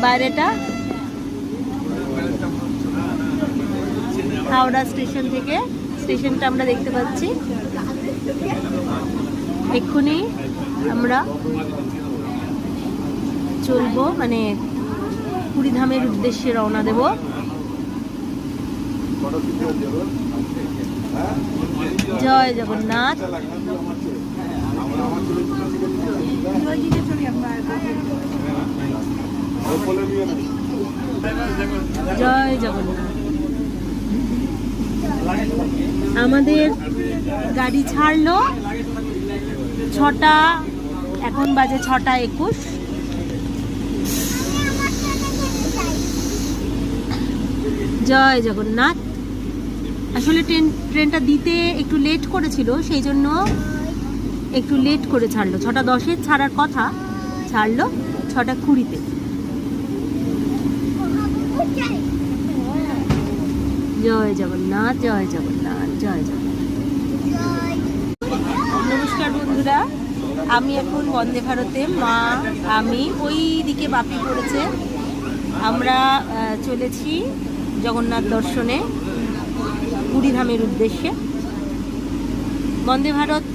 বাইরেটা হাওড়া স্টেশন থেকে স্টেশনটা আমরা দেখতে পাচ্ছি। এক্ষুনি আমরা চলবো, মানে পুরীধামের উদ্দেশ্যে রওনা দেব। জয় জগন্নাথ। জয় জগন্নাথ। আমাদের গাড়ি ছাড়লো 6টা, এখন বাজে 6:21। জয় জগন্নাথ। আসলে ট্রেনটা দিতে একটু লেট করেছিল, সেই জন্য একটু লেট করে ছাড়লো। 6:10 ছাড়ার কথা, ছাড়লো 6:20-তে। জয় জগন্নাথ, জয় জগন্নাথ, জয় জগন্নাথ। নমস্কার বন্ধুরা, আমি এখন বন্দে ভারতে, মা আমি ওই দিকে বাপি পড়েছে। আমরা চলেছি জগন্নাথ দর্শনে পুরীধামের উদ্দেশ্যে। বন্দে ভারত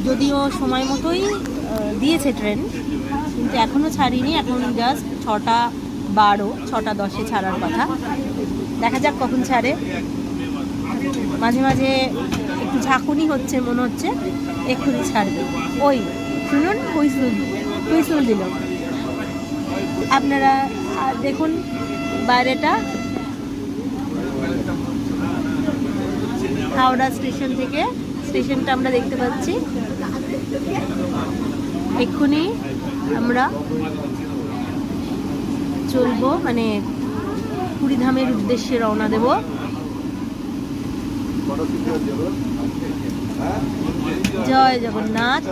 যদিও সময় মতোই দিয়েছে ট্রেন, কিন্তু এখনও ছাড়িনি। এখন জাস্ট 6:12, 6:10 ছাড়ার কথা। দেখা যাক কখন ছাড়ে। মাঝে মাঝে একটু ঝাঁকুনি হচ্ছে, মনে হচ্ছে এক্ষুনি ছাড়বে। ওই শুনুন, হুইসল দিল। আপনারা দেখুন বাইরেটা হাওড়া স্টেশন থেকে স্টেশনটা আমরা দেখতে পাচ্ছি। এক্ষুনি আমরা চলবো, মানে পুরীধামের উদ্দেশ্যে রওনা দেব। জয় জগন্নাথ।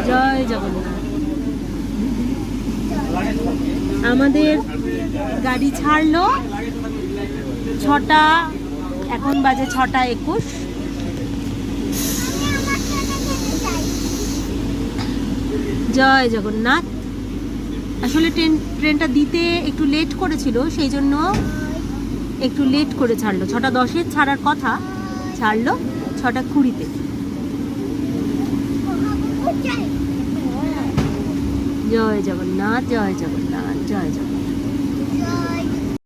জয় জগন্নাথ। আমাদের গাড়ি ছাড়লো 6টা, এখন বাজে 6:21। জয় জগন্নাথ। আসলে ট্রেনটা দিতে একটু লেট করেছিল, সেই জন্য একটু লেট করে ছাড়লো। 6:10 ছাড়ার কথা, ছাড়লো 6:20-তে। জয় জগন্নাথ, জয় জগন্নাথ, জয় জগন্নাথ।